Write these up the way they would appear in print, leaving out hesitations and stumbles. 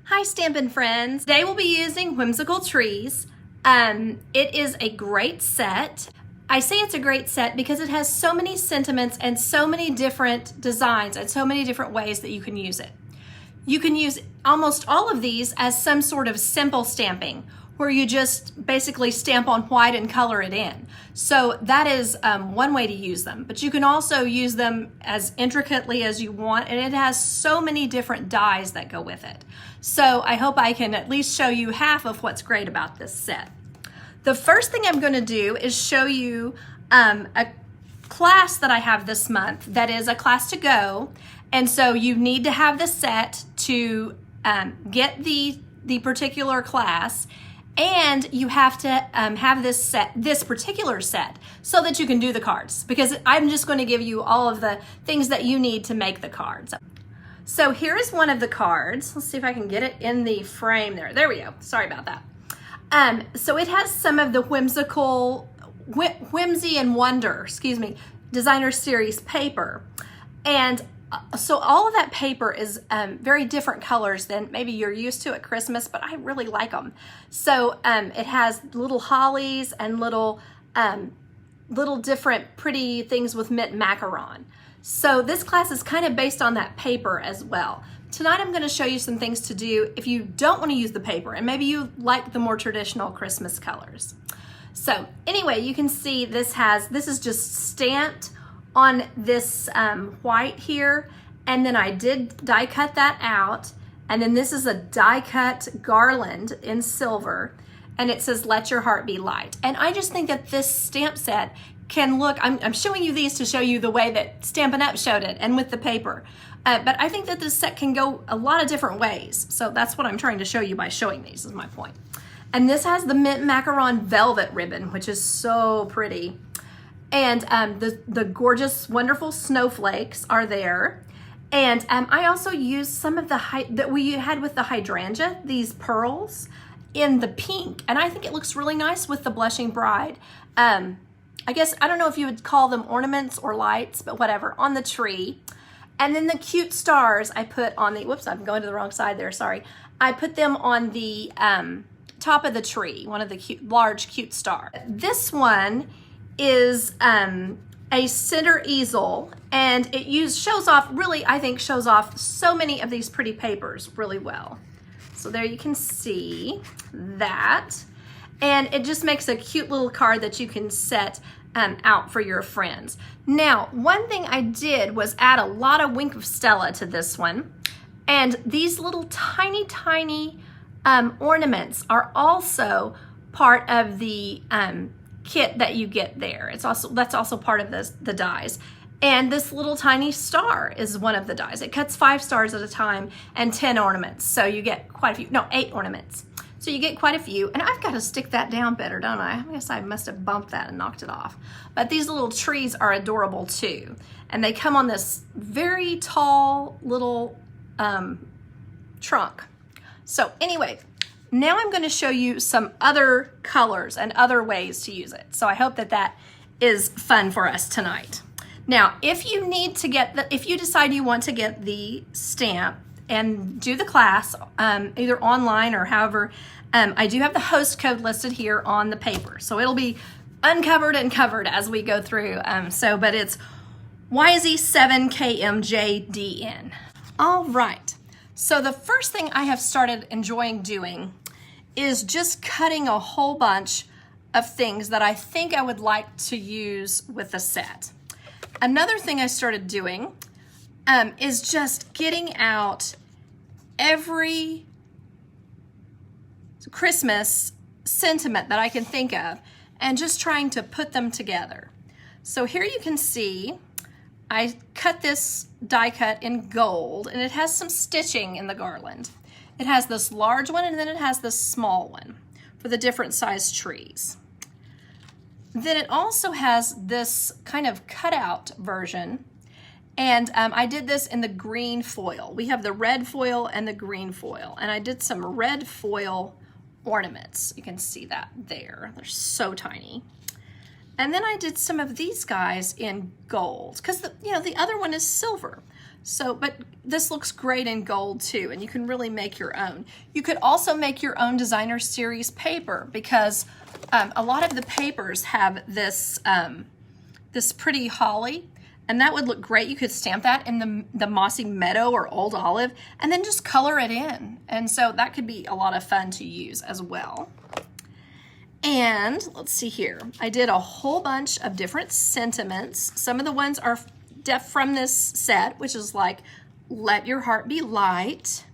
Hi Stampin' friends. Today we'll be using Whimsical Trees. It is a great set. I say it's a great set because it has so many sentiments and so many different designs and so many different ways that you can use it. You can use almost all of these as some sort of simple stamping where you just basically stamp on white and color it in. So that is one way to use them, but you can also use them as intricately as you want, and it has so many different dies that go with it. So I hope I can at least show you half of what's great about this set. The first thing I'm gonna do is show you a class that I have this month that is a class to go, and so you need to have the set to get the particular class, and you have to have this particular set so that you can do the cards, because I'm just going to give you all of the things that you need to make the cards. So here is one of the cards. Let's see if I can get it in the frame there. There we go. Sorry about that. So it has some of the Whimsical, Whimsy and Wonder, designer series paper. And so all of that paper is very different colors than maybe you're used to at Christmas, but I really like them. So it has little hollies and little different pretty things with mint macaron. So this class is kind of based on that paper as well. Tonight I'm going to show you some things to do if you don't want to use the paper and maybe you like the more traditional Christmas colors. So anyway, you can see this is just stamped on this white here, and then I did die cut that out, and then this is a die cut garland in silver, and it says let your heart be light. And I just think that this stamp set can look, I'm showing you these to show you the way that Stampin' Up showed it and with the paper, but I think that this set can go a lot of different ways, so that's what I'm trying to show you by showing these, is my point. And this has the mint macaron velvet ribbon, which is so pretty. And the gorgeous, wonderful snowflakes are there. And I also used some of that we had with the hydrangea, these pearls in the pink. And I think it looks really nice with the Blushing Bride. I guess, I don't know if you would call them ornaments or lights, but whatever, on the tree. And then the cute stars I put on the, whoops, I'm going to the wrong side there, sorry. I put them on the top of the tree, one of the large cute stars. This one is a center easel, and it shows off so many of these pretty papers really well. So there you can see that, and it just makes a cute little card that you can set out for your friends. Now, one thing I did was add a lot of Wink of Stella to this one, and these little tiny ornaments are also part of the kit that you get there. That's also part of the dies. And this little tiny star is one of the dies. It cuts 5 stars at a time and 10 ornaments. So you get quite a few, no, 8 ornaments. So you get quite a few. And I've got to stick that down better, don't I? I guess I must have bumped that and knocked it off. But these little trees are adorable too. And they come on this very tall little trunk. So anyway, now I'm going to show you some other colors and other ways to use it. So I hope that is fun for us tonight. Now, if you decide you want to get the stamp and do the class, either online or however, I do have the host code listed here on the paper. So it'll be uncovered and covered as we go through. But it's YZ7KMJDN. All right. So the first thing I have started enjoying doing is just cutting a whole bunch of things that I think I would like to use with the set. Another thing I started doing is just getting out every Christmas sentiment that I can think of and just trying to put them together. So here you can see I cut this die cut in gold, and it has some stitching in the garland. It has this large one, and then it has this small one for the different size trees. Then it also has this kind of cutout version, and I did this in the green foil. We have the red foil and the green foil, and I did some red foil ornaments. You can see that there. They're so tiny. And then I did some of these guys in gold, because the other one is silver. So, but this looks great in gold too, and you can really make your own. You could also make your own designer series paper, because a lot of the papers have this, this pretty holly, and that would look great. You could stamp that in the mossy meadow or old olive, and then just color it in. And so that could be a lot of fun to use as well. And let's see here. I did a whole bunch of different sentiments. Some of the ones are from this set, which is like, let your heart be light,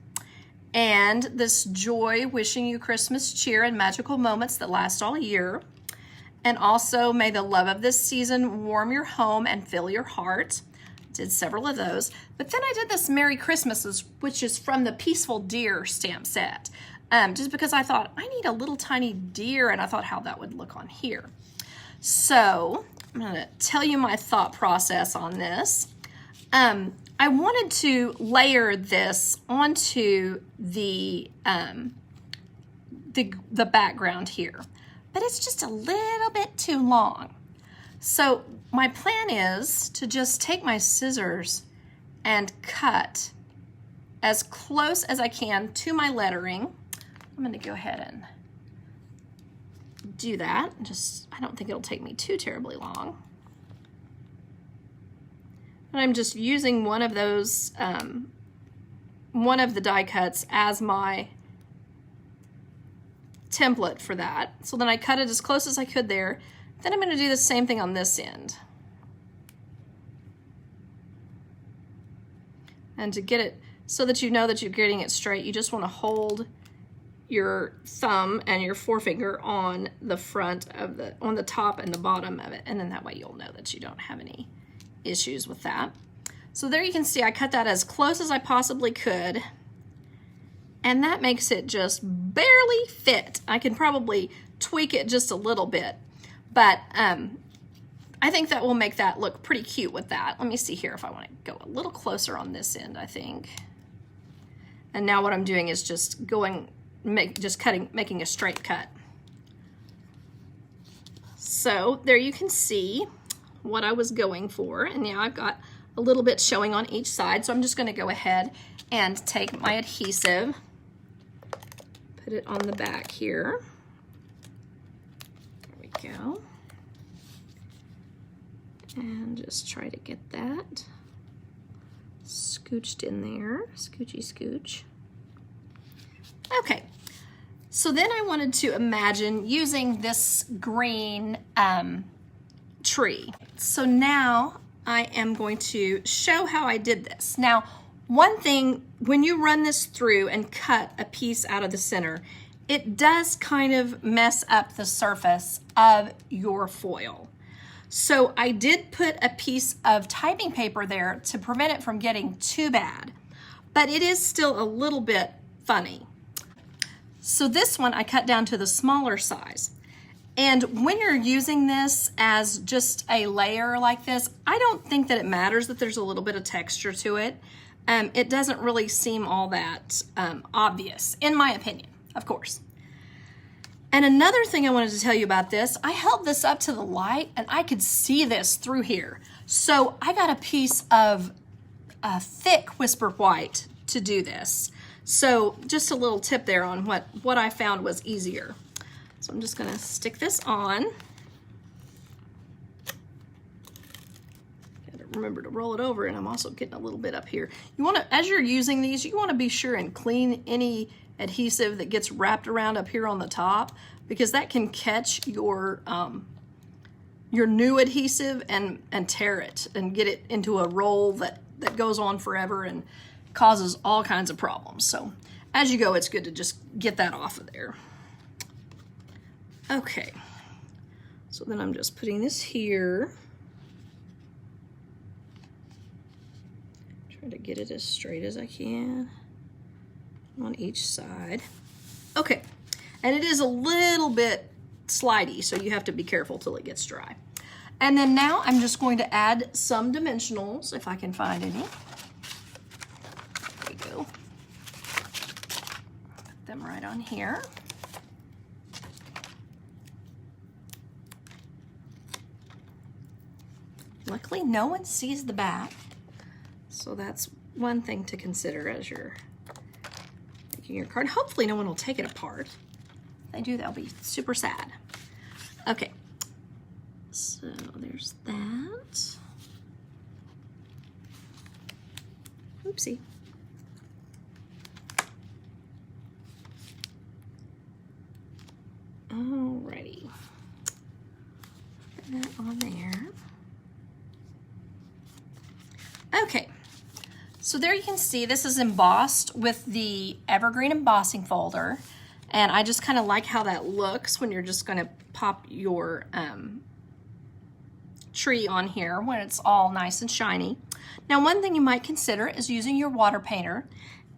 and this joy, wishing you Christmas cheer and magical moments that last all year. And also, may the love of this season warm your home and fill your heart. Did several of those. But then I did this Merry Christmases, which is from the Peaceful Deer stamp set. Just because I thought, I need a little tiny deer, and I thought how that would look on here. So I'm gonna tell you my thought process on this. I wanted to layer this onto the background here, but it's just a little bit too long. So my plan is to just take my scissors and cut as close as I can to my lettering. I'm going to go ahead and do that. I don't think it'll take me too terribly long. And I'm just using one of those, one of the die cuts as my template for that. So then I cut it as close as I could there. Then I'm going to do the same thing on this end. And to get it so that you know that you're getting it straight, you just want to hold your thumb and your forefinger on the front of on the top and the bottom of it, and then that way you'll know that you don't have any issues with that. So there you can see I cut that as close as I possibly could, and that makes it just barely fit. I can probably tweak it just a little bit, but I think that will make that look pretty cute with that. Let me see here if I want to go a little closer on this end, I think. And now what I'm doing is just making a straight cut. So there you can see what I was going for, and now I've got a little bit showing on each side. So I'm just going to go ahead and take my adhesive, put it on the back here. There we go. And just try to get that scooched in there, scoochy scooch. Okay, so then I wanted to imagine using this green tree. So now I am going to show how I did this. Now, one thing, when you run this through and cut a piece out of the center, it does kind of mess up the surface of your foil. So I did put a piece of typing paper there to prevent it from getting too bad, but it is still a little bit funny. So this one I cut down to the smaller size. And when you're using this as just a layer like this, I don't think that it matters that there's a little bit of texture to it. It doesn't really seem all that obvious, in my opinion, of course. And another thing I wanted to tell you about this, I held this up to the light and I could see this through here. So I got a piece of thick Whisper White to do this. So just a little tip there on what I found was easier. So I'm just gonna stick this on. Gotta remember to roll it over, and I'm also getting a little bit up here. You wanna, as you're using these, you wanna be sure and clean any adhesive that gets wrapped around up here on the top, because that can catch your new adhesive and tear it and get it into a roll that goes on forever and causes all kinds of problems. So as you go, it's good to just get that off of there. Okay, so then I'm just putting this here. Try to get it as straight as I can on each side. Okay, and it is a little bit slidey, so you have to be careful till it gets dry. And then now I'm just going to add some dimensionals, if I can find any. There we go. Put them right on here. Luckily, no one sees the back, so that's one thing to consider as you're making your card. Hopefully no one will take it apart. If they do, they'll be super sad. Okay, so there's that. Oopsie. Alrighty. Put that on there. Okay, so there you can see this is embossed with the evergreen embossing folder, and I just kind of like how that looks when you're just going to pop your tree on here when it's all nice and shiny. Now, one thing you might consider is using your water painter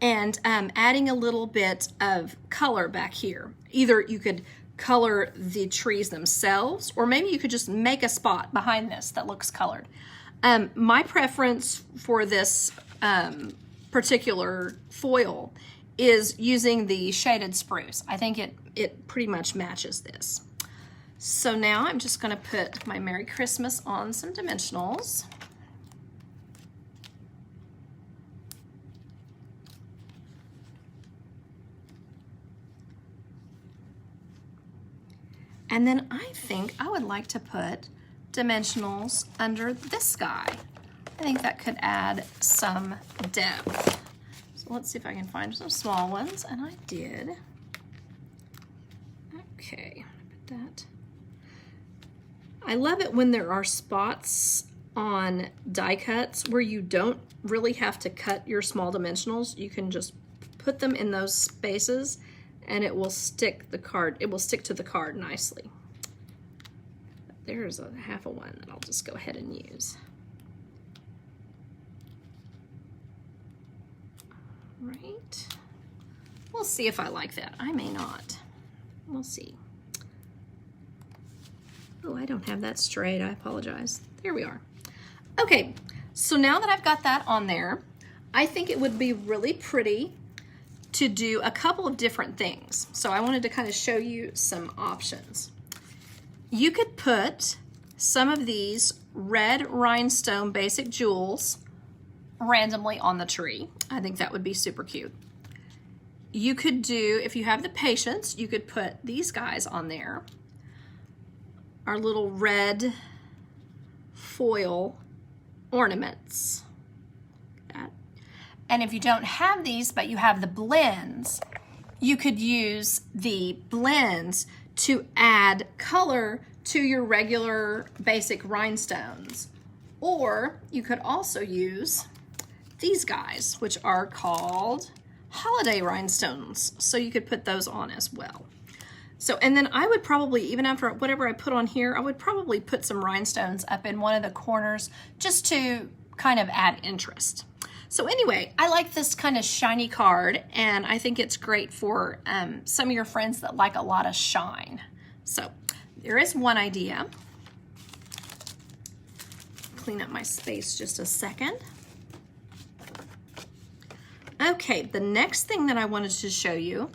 and adding a little bit of color back here. Either you could color the trees themselves, or maybe you could just make a spot behind this that looks colored. My preference for this particular foil is using the shaded spruce. I think it pretty much matches this. So now I'm just going to put my Merry Christmas on some dimensionals. And then I think I would like to put dimensionals under this guy. I think that could add some depth. So let's see if I can find some small ones, and I did. Okay, put that. I love it when there are spots on die cuts where you don't really have to cut your small dimensionals. You can just put them in those spaces and it will stick the card, it will stick to the card nicely. There's a half a one that I'll just go ahead and use. Right. We'll see if I like that. I may not. We'll see. Oh, I don't have that straight. I apologize. There we are. Okay, so now that I've got that on there, I think it would be really pretty to do a couple of different things. So I wanted to kind of show you some options. You could put some of these red rhinestone basic jewels randomly on the tree. I think that would be super cute. You could do, if you have the patience, you could put these guys on there. Our little red foil ornaments. And if you don't have these, but you have the blends, you could use the blends to add color to your regular basic rhinestones. Or you could also use these guys, which are called holiday rhinestones. So you could put those on as well. So, and then I would probably, even after whatever I put on here, I would probably put some rhinestones up in one of the corners just to kind of add interest. So anyway, I like this kind of shiny card, and I think it's great for some of your friends that like a lot of shine. So there is one idea. Clean up my space just a second. Okay, the next thing that I wanted to show you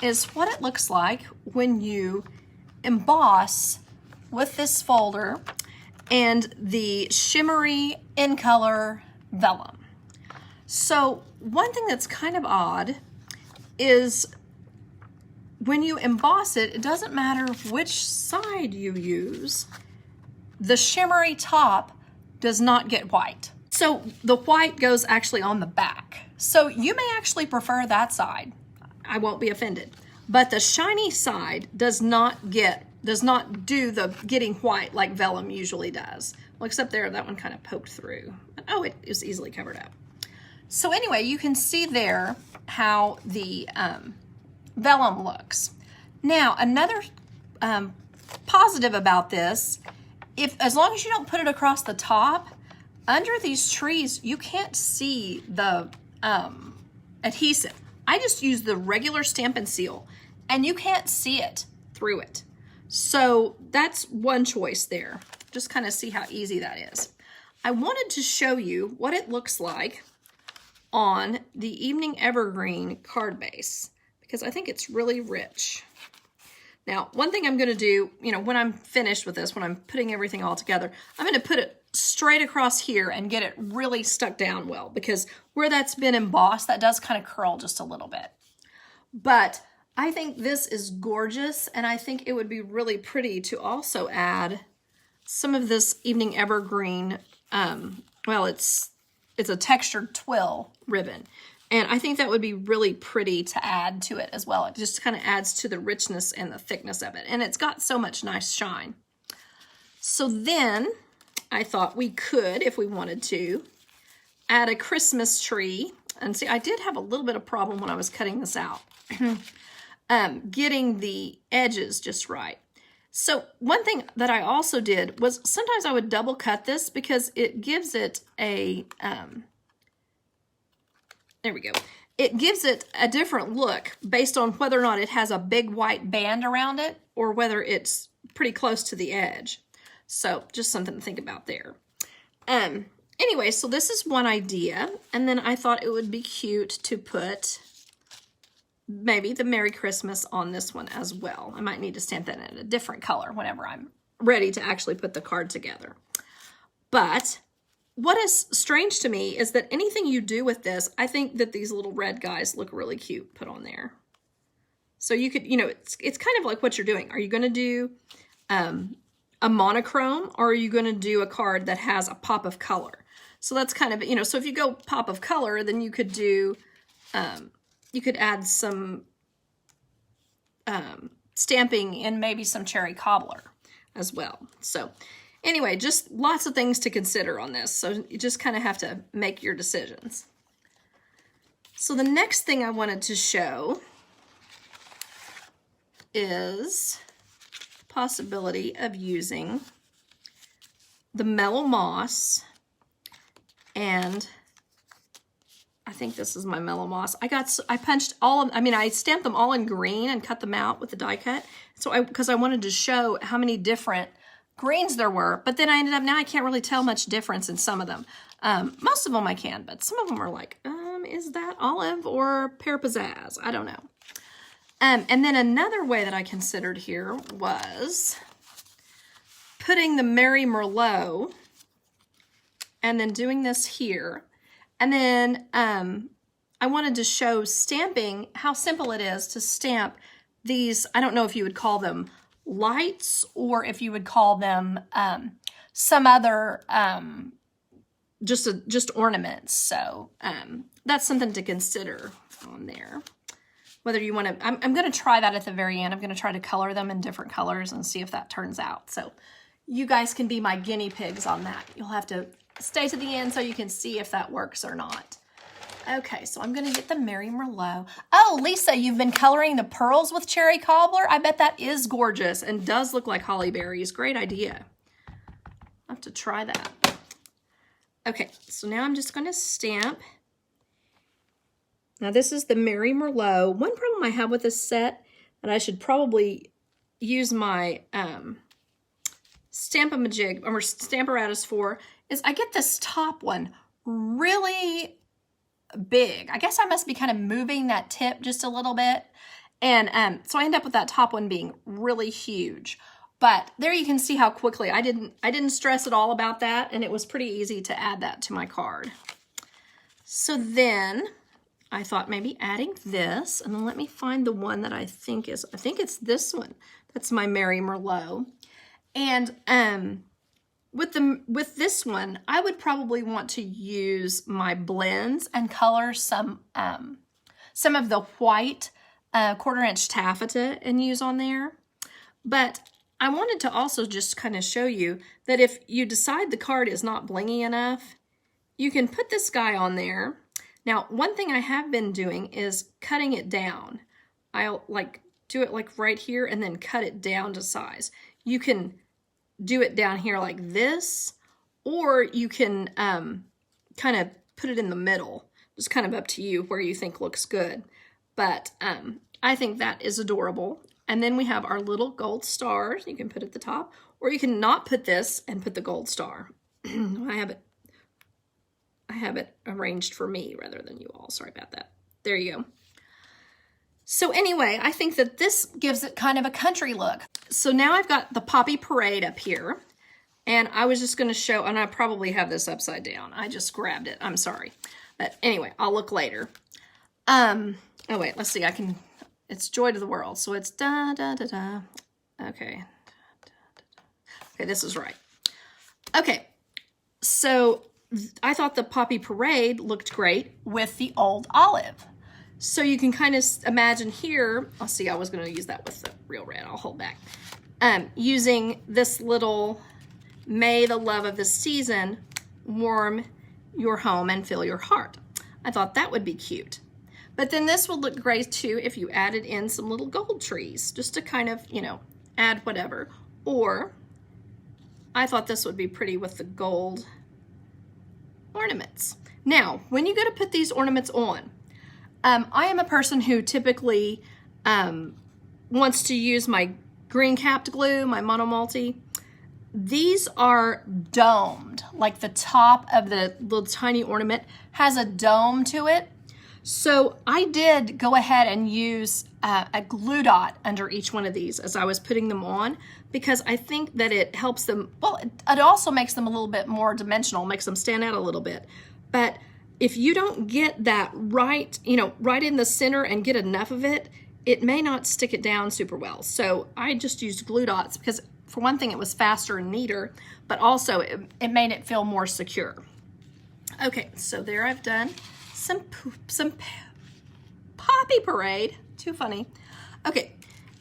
is what it looks like when you emboss with this folder and the shimmery in color vellum. So one thing that's kind of odd is when you emboss it, it doesn't matter which side you use, the shimmery top does not get white. So the white goes actually on the back. So you may actually prefer that side. I won't be offended. But the shiny side does not do the getting white like vellum usually does. Well, except there, that one kind of poked through. Oh, it is easily covered up. So anyway, you can see there how the vellum looks. Now, another positive about this, as long as you don't put it across the top, under these trees, you can't see the adhesive. I just use the regular Stampin' Seal, and you can't see it through it. So that's one choice there. Just kind of see how easy that is. I wanted to show you what it looks like on the Evening Evergreen card base, because I think it's really rich. Now, one thing I'm going to do, you know, when I'm finished with this, when I'm putting everything all together, I'm going to put it straight across here and get it really stuck down well, because where that's been embossed, that does kind of curl just a little bit. But I think this is gorgeous, and I think it would be really pretty to also add some of this Evening Evergreen, well, it's a textured twill ribbon. And I think that would be really pretty to add to it as well. It just kind of adds to the richness and the thickness of it. And it's got so much nice shine. So then I thought we could, if we wanted to, add a Christmas tree. And see, I did have a little bit of problem when I was cutting this out. Getting the edges just right. So one thing that I also did was sometimes I would double cut this because it gives it a, there we go. It gives it a different look based on whether or not it has a big white band around it or whether it's pretty close to the edge. So just something to think about there. Anyway, so this is one idea. And then I thought it would be cute to put maybe the Merry Christmas on this one as well. I might need to stamp that in a different color whenever I'm ready to actually put the card together. But what is strange to me is that anything you do with this, I think that these little red guys look really cute put on there. So you could, you know, it's kind of like what you're doing. Are you going to do a monochrome, or are you going to do a card that has a pop of color? So that's kind of, you know, so if you go pop of color, then you could do, you could add some stamping and maybe some cherry cobbler as well. So anyway, just lots of things to consider on this. So you just kind of have to make your decisions. So the next thing I wanted to show is possibility of using the Mellow Moss, and I think this is my Mellow Moss. I punched all of, I stamped them all in green and cut them out with the die cut. So because I wanted to show how many different greens there were, but then I ended up, now I can't really tell much difference in some of them. Most of them I can, but some of them are like, is that olive or pear pizzazz? I don't know. And then another way that I considered here was putting the Merry Merlot and then doing this here. And then I wanted to show stamping, how simple it is to stamp these. I don't know if you would call them lights or if you would call them some other, just ornaments. So that's something to consider on there. Whether you want to, I'm going to try that at the very end. I'm going to try to color them in different colors and see if that turns out. So you guys can be my guinea pigs on that. You'll have to stay to the end so you can see if that works or not. Okay, so I'm going to get the Merry Merlot. Oh, Lisa, you've been coloring the pearls with cherry cobbler? I bet that is gorgeous and does look like holly berries. Great idea. I'll have to try that. Okay, so now I'm just going to stamp. Now this is the Merry Merlot. One problem I have with this set that I should probably use my Stamp-A-Majig or Stamparatus for is I get this top one really big. I guess I must be kind of moving that tip just a little bit. And so I end up with that top one being really huge. But there you can see how quickly I didn't stress at all about that, and it was pretty easy to add that to my card. So then I thought maybe adding this, and then let me find the one that I think it's this one. That's my Merry Merlot. And with this one, I would probably want to use my blends and color some of the white 1/4 inch taffeta and use on there. But I wanted to also just kind of show you that if you decide the card is not blingy enough, you can put this guy on there. Now, one thing I have been doing is cutting it down. I'll do it like right here and then cut it down to size. You can do it down here like this, or you can kind of put it in the middle. Just kind of up to you where you think looks good. But I think that is adorable. And then we have our little gold stars you can put at the top, or you can not put this and put the gold star. I have it arranged for me rather than you all. Sorry about that. There you go. So anyway, I think that this gives it kind of a country look. So now I've got the Poppy Parade up here, and I was just gonna show, and I probably have this upside down. I just grabbed it, I'm sorry. But anyway, I'll look later. Oh wait, let's see, it's Joy to the World. So it's da da da da. Okay. Okay, this is right. Okay, so I thought the Poppy Parade looked great with the old olive. So you can kind of imagine here, I'll see, I was going to use that with the real red, I'll hold back. Using this little, may the love of the season warm your home and fill your heart. I thought that would be cute. But then this would look great too if you added in some little gold trees, just to kind of, you know, add whatever. Or I thought this would be pretty with the gold ornaments. Now, when you go to put these ornaments on, I am a person who typically wants to use my green capped glue, my monomulti. These are domed, like the top of the little tiny ornament has a dome to it. So I did go ahead and use a glue dot under each one of these as I was putting them on, because I think that it helps them, well, it also makes them a little bit more dimensional, makes them stand out a little bit. But if you don't get that right, you know, right in the center and get enough of it, it may not stick it down super well. So I just used glue dots because for one thing, it was faster and neater, but also it made it feel more secure. Okay, so there I've done some Poppy Parade. Too funny. Okay,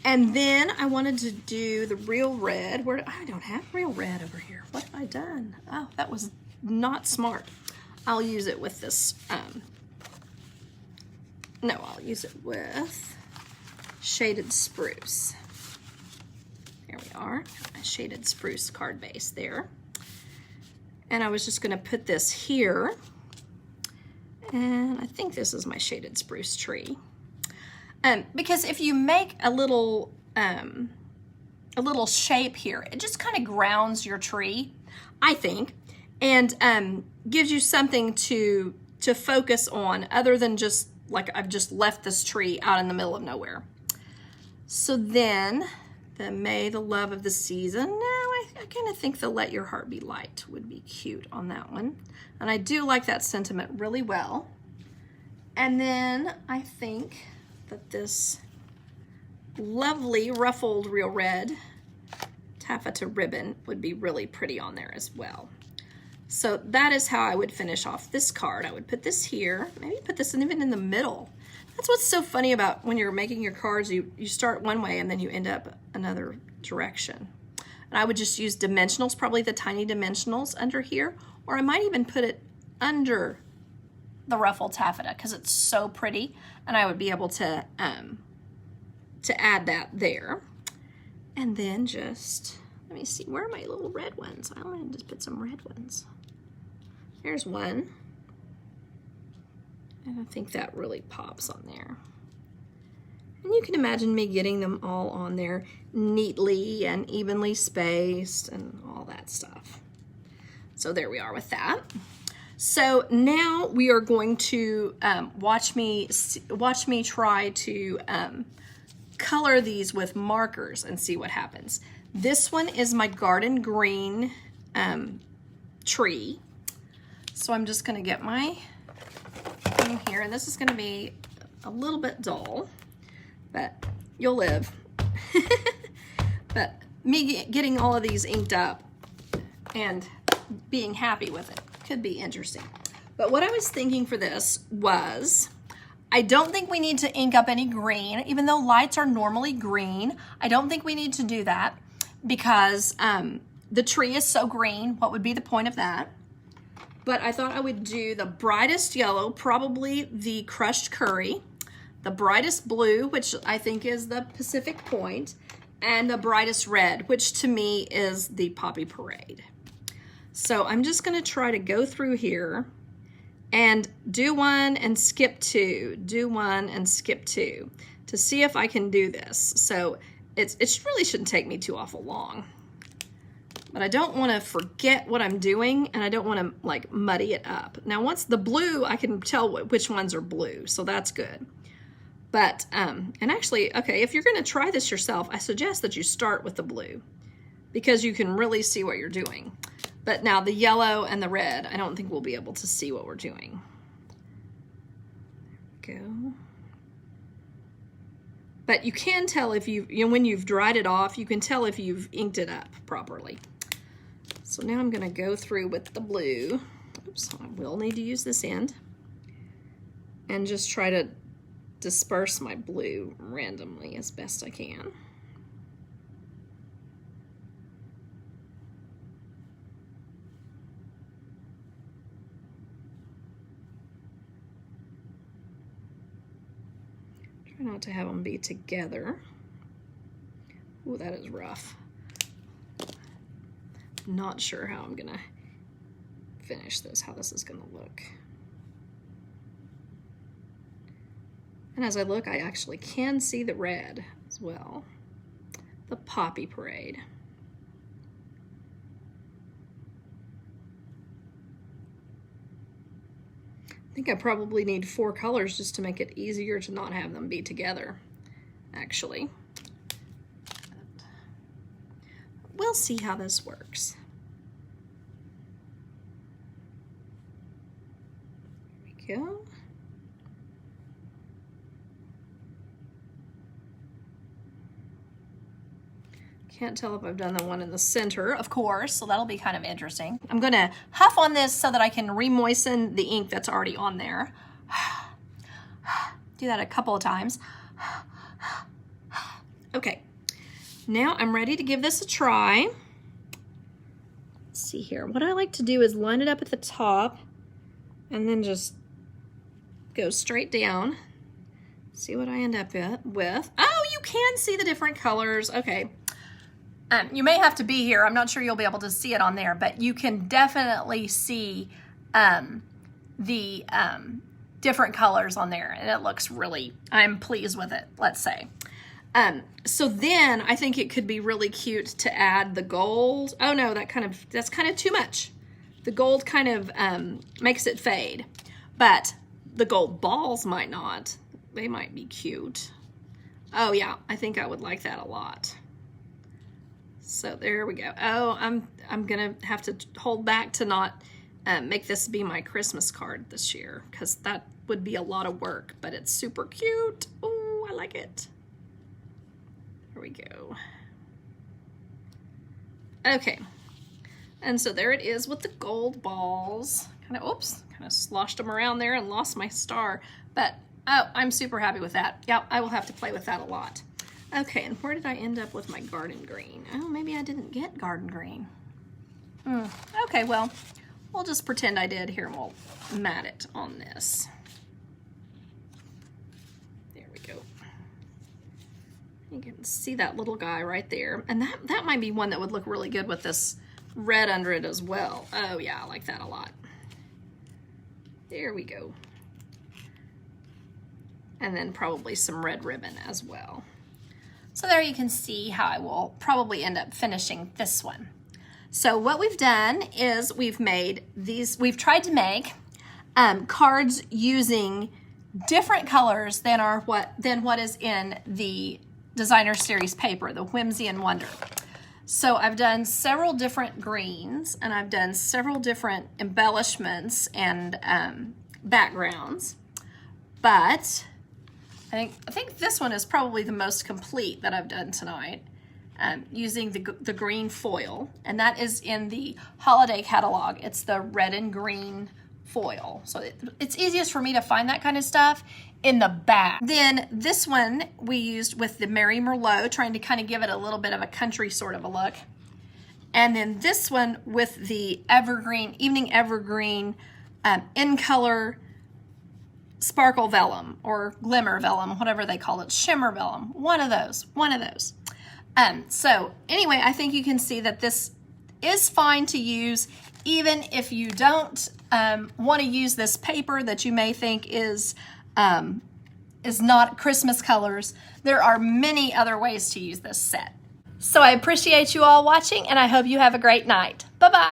and then I wanted to do the real red. I don't have real red over here. What have I done? Oh, that was not smart. I'll use it with this, no, I'll use it with Shaded Spruce. There we are, a Shaded Spruce card base there. And I was just gonna put this here, and I think this is my Shaded Spruce tree. Because if you make a little shape here, it just kind of grounds your tree, I think, and gives you something to focus on other than just like I've just left this tree out in the middle of nowhere. So then the May the Love of the Season. No, I kind of think the Let Your Heart Be Light would be cute on that one. And I do like that sentiment really well. And then I think that this lovely ruffled real red taffeta ribbon would be really pretty on there as well. So that is how I would finish off this card. I would put this here, maybe put this even in the middle. That's what's so funny about when you're making your cards, you start one way and then you end up another direction. And I would just use dimensionals, probably the tiny dimensionals under here, or I might even put it under the ruffled taffeta because it's so pretty, and I would be able to add that there. And then just, let me see, where are my little red ones? I want to just put some red ones. There's one. And I think that really pops on there. And you can imagine me getting them all on there neatly and evenly spaced and all that stuff. So there we are with that. So now we are going to watch me try to color these with markers and see what happens. This one is my garden green tree. So I'm just gonna get my thing here, and this is gonna be a little bit dull, but you'll live. But me getting all of these inked up and being happy with it could be interesting. But what I was thinking for this was, I don't think we need to ink up any green, even though lights are normally green. I don't think we need to do that because the tree is so green. What would be the point of that? But I thought I would do the brightest yellow, probably the crushed curry, the brightest blue, which I think is the Pacific Point, and the brightest red, which to me is the Poppy Parade. So I'm just gonna try to go through here and do one and skip two, do one and skip two to see if I can do this. So it really shouldn't take me too awful long. But I don't want to forget what I'm doing, and I don't want to like muddy it up. Now once the blue, I can tell which ones are blue, so that's good. But, and actually, okay, if you're gonna try this yourself, I suggest that you start with the blue because you can really see what you're doing. But now the yellow and the red, I don't think we'll be able to see what we're doing. There we go. But you can tell if when you've dried it off, you can tell if you've inked it up properly. So now I'm gonna go through with the blue. Oops, I will need to use this end. And just try to disperse my blue randomly as best I can. Try not to have them be together. Ooh, that is rough. Not sure how I'm gonna finish this, how this is gonna look. And as I look, I actually can see the red as well. The Poppy Parade. I think I probably need 4 colors just to make it easier to not have them be together, actually. We'll see how this works. There we go. Can't tell if I've done the one in the center, of course, so that'll be kind of interesting. I'm gonna huff on this so that I can re-moisten the ink that's already on there. Do that a couple of times. Okay, now I'm ready to give this a try. Let's see here. What I like to do is line it up at the top and then just go straight down. See what I end up with. Oh, you can see the different colors. Okay. You may have to be here. I'm not sure you'll be able to see it on there, but you can definitely see the different colors on there, and it looks really, I'm pleased with it, let's say. So then I think it could be really cute to add the gold. Oh no, that's kind of too much. The gold kind of makes it fade, but the gold balls might not. They might be cute. Oh yeah, I think I would like that a lot. So there we go. Oh, I'm gonna have to hold back to not make this be my Christmas card this year, because that would be a lot of work, but it's super cute. Oh, I like it. There we go. Okay, and so there it is with the gold balls. Kind of sloshed them around there and lost my star, but oh, I'm super happy with that. Yep, I will have to play with that a lot. Okay, and where did I end up with my garden green? Oh, maybe I didn't get garden green. Okay, well, we'll just pretend I did here and we'll mat it on this. There we go. You can see that little guy right there. And that might be one that would look really good with this red under it as well. Oh yeah, I like that a lot. There we go. And then probably some red ribbon as well. So there you can see how I will probably end up finishing this one. So what we've done is we've tried to make cards using different colors than what is in the designer series paper, the Whimsy and Wonder. So I've done several different greens, and I've done several different embellishments and backgrounds, but I think this one is probably the most complete that I've done tonight, using the green foil, and that is in the holiday catalog. It's the red and green foil. So it's easiest for me to find that kind of stuff in the back. Then this one we used with the Merry Merlot, trying to kind of give it a little bit of a country sort of a look. And then this one with the evergreen, evening evergreen, in color sparkle vellum or glimmer vellum, whatever they call it, shimmer vellum, one of those. So anyway, I think you can see that this is fine to use, even if you don't want to use this paper that you may think is not Christmas colors. There are many other ways to use this set. So I appreciate you all watching, and I hope you have a great night. Bye-bye.